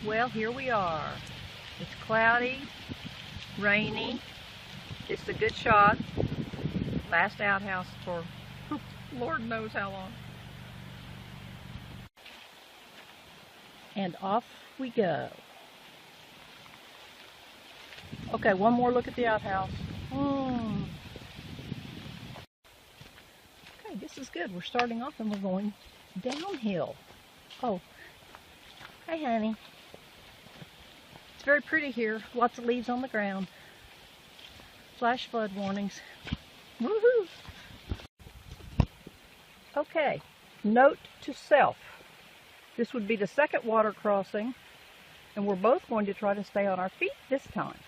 Well, here we are. It's cloudy, rainy. It's a good shot. Last outhouse for Lord knows how long. And off we go. Okay, one more look at the outhouse. Okay, this is good. We're starting off and we're going downhill. Oh, hi honey. It's very pretty here. Lots of leaves on the ground. Flash flood warnings. Woohoo! Okay, note to self. This would be the second water crossing, and we're both going to try to stay on our feet this time,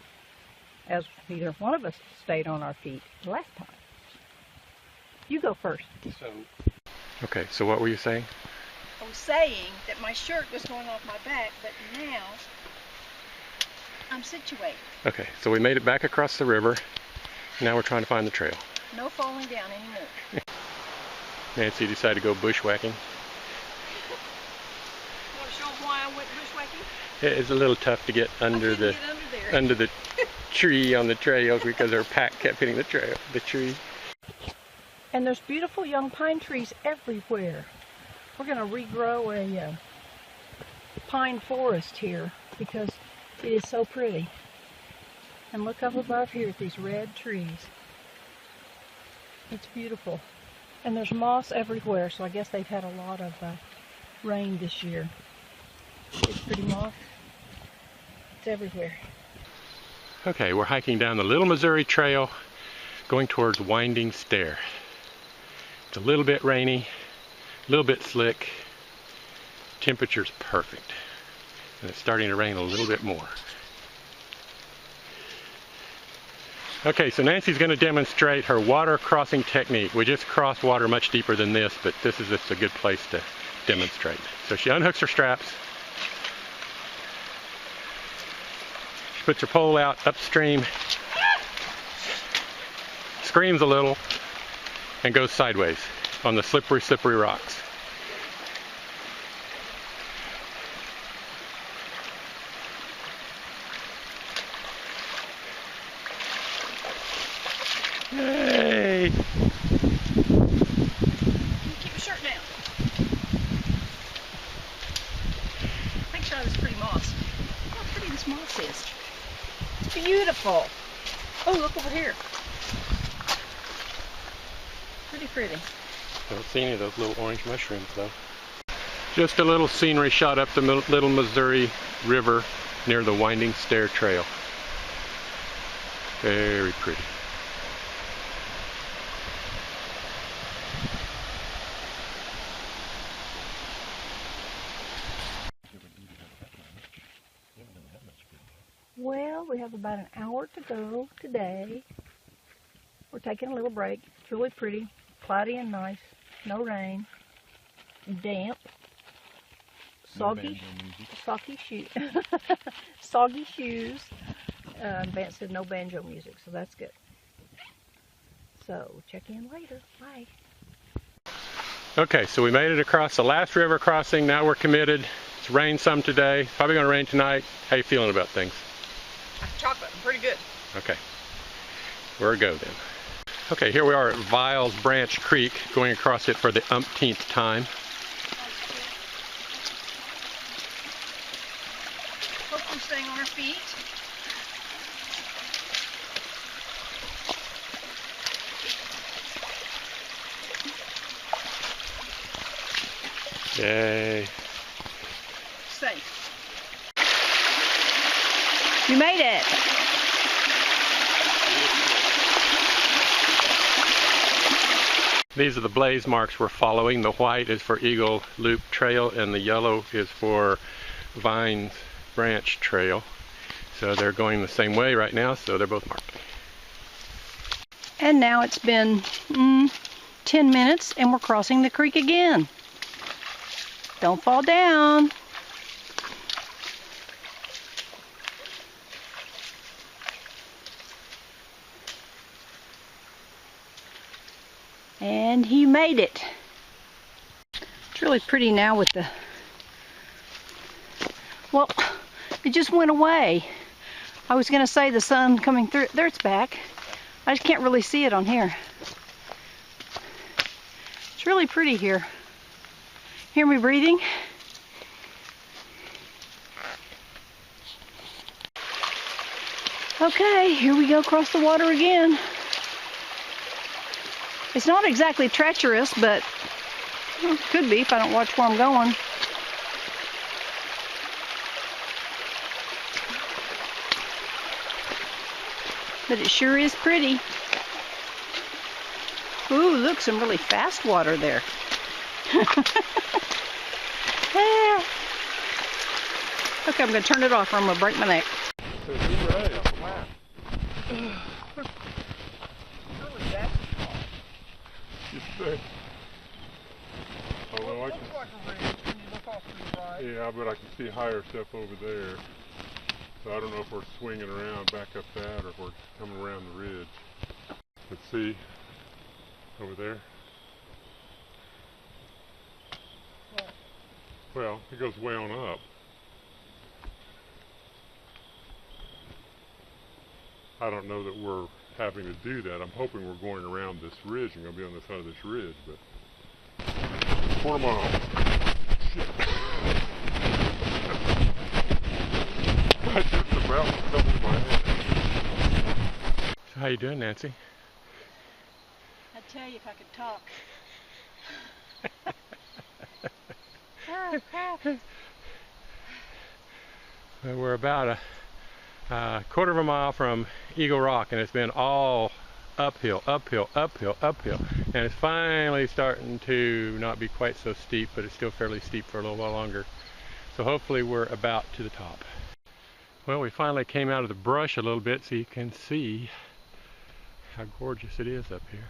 as neither one of us stayed on our feet last time. You go first. Okay, so what were you saying? I was saying that my shirt was going off my back, but now I'm situated. Okay, so we made it back across the river. Now we're trying to find the trail. No falling down anymore. Nancy decided to go bushwhacking. Want to show them why I went bushwhacking? It's a little tough to get under the tree on the trails because our pack kept hitting the tree. And there's beautiful young pine trees everywhere. We're going to regrow a pine forest here because it is so pretty. And look up above here at these red trees. It's beautiful. And there's moss everywhere, so I guess they've had a lot of rain this year. It's pretty moss. It's everywhere. Okay, we're hiking down the Little Missouri Trail going towards Winding Stair. It's a little bit rainy, a little bit slick. Temperature's perfect. And it's starting to rain a little bit more. Okay, so Nancy's going to demonstrate her water crossing technique. We just crossed water much deeper than this, but this is just a good place to demonstrate. So she unhooks her straps. She puts her pole out upstream, screams a little, and goes sideways on the slippery, slippery rocks. Yay! Keep your shirt down. Take a shot of this pretty moss. Look how pretty this moss is. It's beautiful. Oh, look over here. Pretty pretty. I don't see any of those little orange mushrooms though. Just a little scenery shot up the Little Missouri River near the Winding Stair Trail. Very pretty. Well, we have about an hour to go today. We're taking a little break. It's really pretty, cloudy and nice, no rain, damp, soggy shoes. Vance said no banjo music, so that's good. So check in later. Bye. Okay, so we made it across the last river crossing. Now we're committed. It's rained some today. Probably going to rain tonight. How you feeling about things? Chocolate, pretty good. Okay, we're a go then. Okay, here we are at Viles Branch Creek, going across it for the umpteenth time. Hope we're staying on our feet. Yay. Safe. You made it. These are the blaze marks we're following. The white is for Eagle Loop Trail and the yellow is for Vines Branch Trail. So they're going the same way right now, so they're both marked. And now it's been 10 minutes and we're crossing the creek again. Don't fall down. And he made it. It's really pretty now with the, well, It just went away. I was going to say the sun coming through. There, it's back. I just can't really see it on here. It's really pretty here. Hear me breathing? Okay, here we go across the water again. It's not exactly treacherous, but well, it could be if I don't watch where I'm going. But it sure is pretty. Ooh, look, some really fast water there. Ah. Okay, I'm going to turn it off or I'm going to break my neck. Although I can, yeah, but I can see higher stuff over there. So I don't know if we're swinging around back up that or if we're coming around the ridge. Let's see over there. Well, it goes way on up. I don't know that we're having to do that. I'm hoping we're going around this ridge and going to be on the side of this ridge, but quarter mile. Shit. I just about fell in my head. So how you doing, Nancy? I'd tell you if I could talk. Well, we're about a quarter of a mile from Eagle Rock, and it's been all uphill, uphill, uphill, uphill, and it's finally starting to not be quite so steep, but it's still fairly steep for a little while longer. So hopefully we're about to the top. Well, we finally came out of the brush a little bit so you can see how gorgeous it is up here.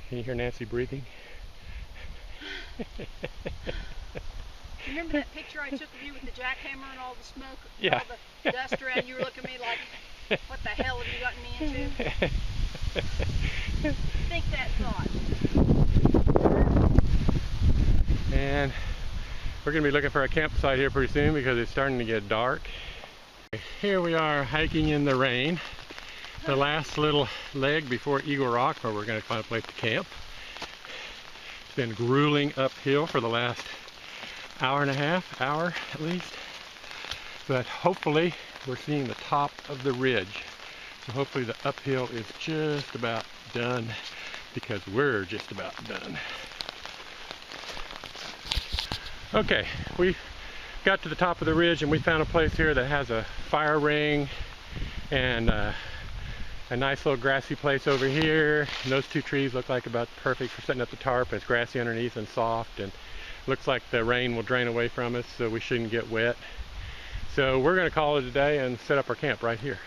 Can you hear Nancy breathing? Remember that picture I took of you with the jackhammer and all the smoke, Yeah. all the dust around? You were looking at me like, what the hell have you gotten me into? Think that thought. And we're going to be looking for a campsite here pretty soon because it's starting to get dark. Here we are hiking in the rain. The last little leg before Eagle Rock where we're going to find a place to camp. It's been grueling uphill for the last hour and a half, hour at least. But hopefully we're seeing the top of the ridge. So hopefully the uphill is just about done because we're just about done. Okay, we got to the top of the ridge and we found a place here that has a fire ring and a nice little grassy place over here. And those two trees look like about perfect for setting up the tarp. It's grassy underneath and soft, and looks like the rain will drain away from us, so we shouldn't get wet. So we're going to call it a day and set up our camp right here.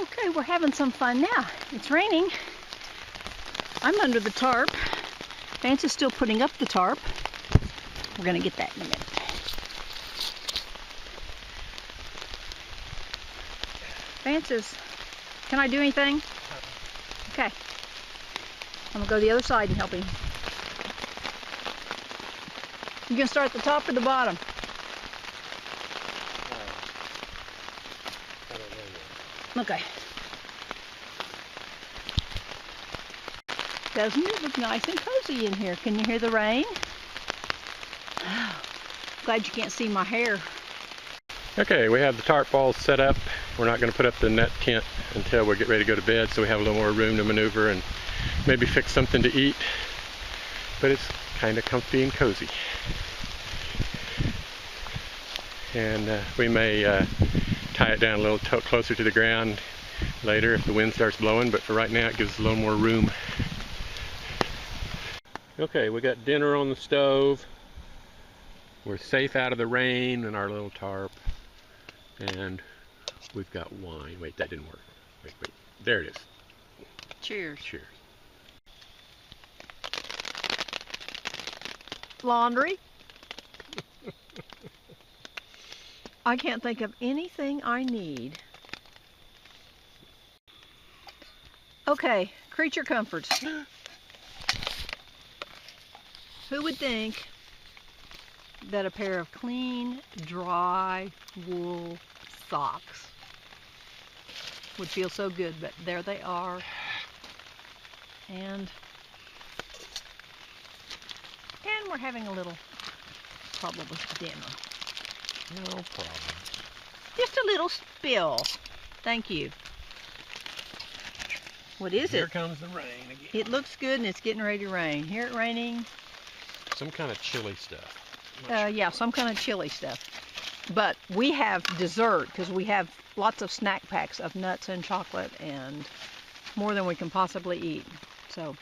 Okay, we're having some fun now. It's raining. I'm under the tarp. Vance is still putting up the tarp. We're going to get that in a minute. Vance is, can I do anything? Okay. I'm going to go to the other side and help him. You going to start at the top or the bottom? Okay. Doesn't it look nice and cozy in here? Can you hear the rain? Oh, glad you can't see my hair. Okay, we have the tarp all set up. We're not going to put up the net tent until we get ready to go to bed, so we have a little more room to maneuver and maybe fix something to eat. But it's kind of comfy and cozy. And we may tie it down a little closer to the ground later if the wind starts blowing, but for right now it gives us a little more room. Okay, we got dinner on the stove. We're safe out of the rain in our little tarp. And we've got wine. Wait, that didn't work. Wait. There it is. Cheers. Cheers. Laundry. I can't think of anything I need. Okay, creature comforts. Who would think that a pair of clean, dry wool socks would feel so good? But there they are. And we're having a little problem with dinner. No problem. Just a little spill. Thank you. What is Here it? comes the rain again. It looks good and it's getting ready to rain. Hear it raining? Some kind of chili stuff. Yeah, some kind of chili stuff. But we have dessert because we have lots of snack packs of nuts and chocolate and more than we can possibly eat. So.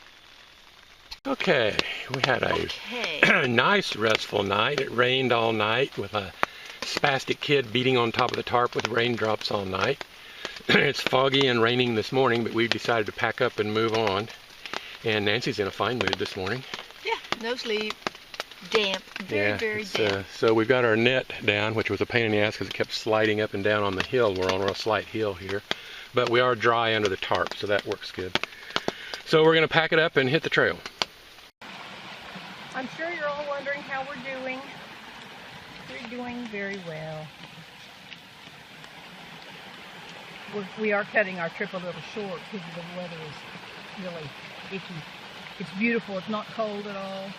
Okay, we had a nice restful night. It rained all night with a spastic kid beating on top of the tarp with raindrops all night. It's foggy and raining this morning, but we've decided to pack up and move on. And Nancy's in a fine mood this morning. Yeah, no sleep, damp, very damp. So we've got our net down, which was a pain in the ass because it kept sliding up and down on the hill. We're on a real slight hill here. But we are dry under the tarp, so that works good. So we're going to pack it up and hit the trail. I'm sure you're all wondering how we're doing. We're doing very well. We are cutting our trip a little short because the weather is really icky. It's beautiful. It's not cold at all.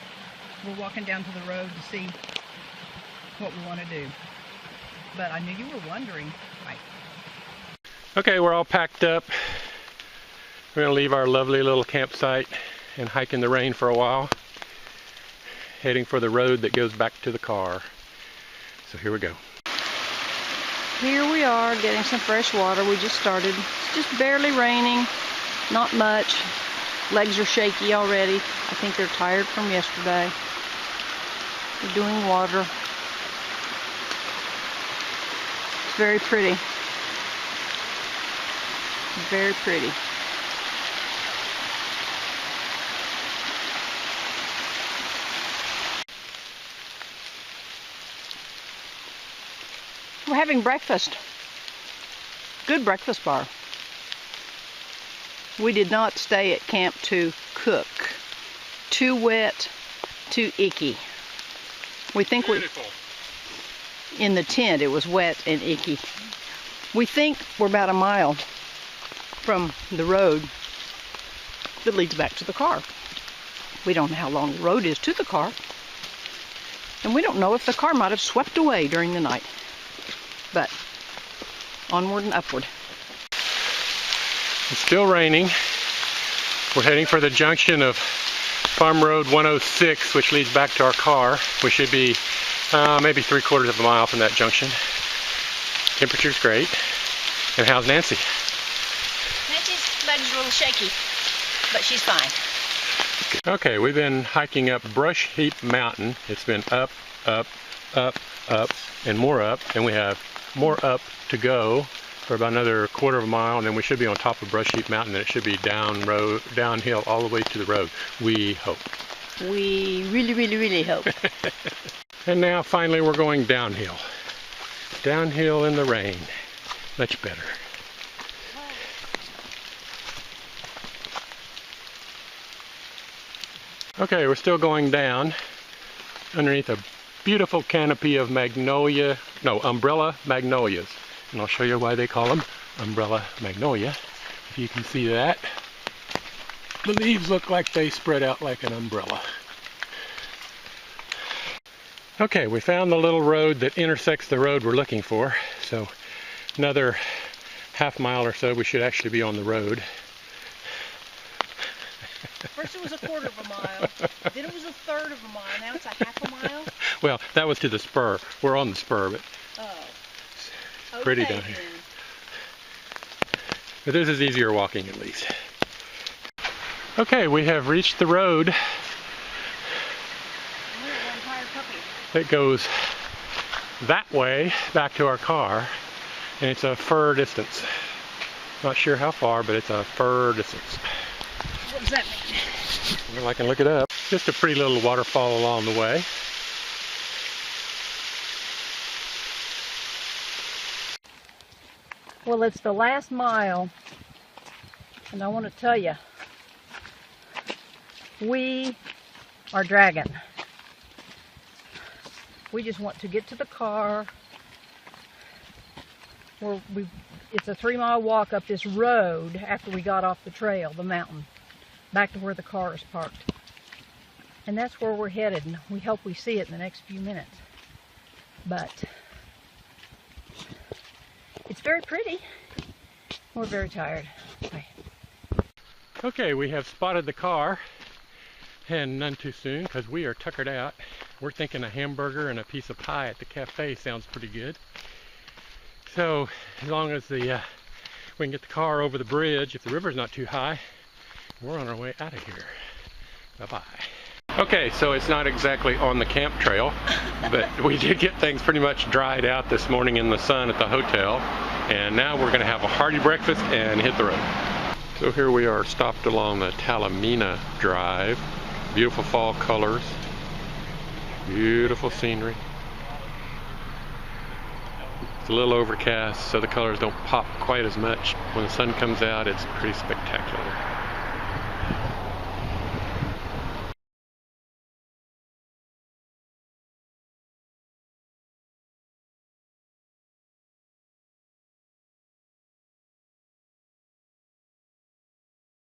We're walking down to the road to see what we want to do. But I knew you were wondering. Right. Okay, we're all packed up. We're going to leave our lovely little campsite and hike in the rain for a while, heading for the road that goes back to the car. So here we go. Here we are getting some fresh water. We just started. It's just barely raining, not much. Legs are shaky already. I think they're tired from yesterday. We're doing water. It's very pretty. Very pretty. We're having breakfast. Good breakfast bar. We did not stay at camp to cook. Too wet, too icky. We think in the tent it was wet and icky. We think we're about a mile from the road that leads back to the car. We don't know how long the road is to the car. And we don't know if the car might have swept away during the night. But onward and upward. It's still raining. We're heading for the junction of Farm Road 106, which leads back to our car. We should be maybe 3/4 of a mile from that junction. Temperature's great. And how's Nancy? Nancy's leg's a little shaky, but she's fine. Okay, we've been hiking up Brush Heap Mountain. It's been up, up, up, up, and more up, and we have more up to go for about another 1/4 of a mile, and then we should be on top of Brush Heap Mountain, and it should be downhill all the way to the road. We hope. We really hope. And now finally we're going downhill. Downhill in the rain. Much better. Okay, we're still going down underneath a beautiful canopy of umbrella magnolias. And I'll show you why they call them umbrella magnolia. If you can see that, the leaves look like they spread out like an umbrella. Okay, we found the little road that intersects the road we're looking for. So another half mile or so, we should actually be on the road. First it was 1/4 of a mile, then it was 1/3 of a mile, now it's a half a mile? Well, that was to the spur. We're on the spur, but oh. Pretty Okay, down here. then. But this is easier walking at least. Okay, we have reached the road that goes that way back to our car, and it's a fur distance. Not sure how far, but it's a fur distance. What does that mean? Well, I can look it up. Just a pretty little waterfall along the way. Well, it's the last mile And I want to tell you, we are dragging. We just want to get to the car. It's a 3-mile walk up this road after we got off the trail, the mountain, back to where the car is parked. And that's where we're headed, and we hope we see it in the next few minutes. But it's very pretty. We're very tired. Bye. Okay, we have spotted the car, and none too soon because we are tuckered out. We're thinking a hamburger and a piece of pie at the cafe sounds pretty good. So as long as we can get the car over the bridge, if the river's not too high, we're on our way out of here. Bye-bye. Okay, so it's not exactly on the camp trail, but we did get things pretty much dried out this morning in the sun at the hotel, and now we're going to have a hearty breakfast and hit the road. So here we are stopped along the Talamina Drive. Beautiful fall colors, beautiful scenery. It's a little overcast, so the colors don't pop quite as much. When the sun comes out, it's pretty spectacular.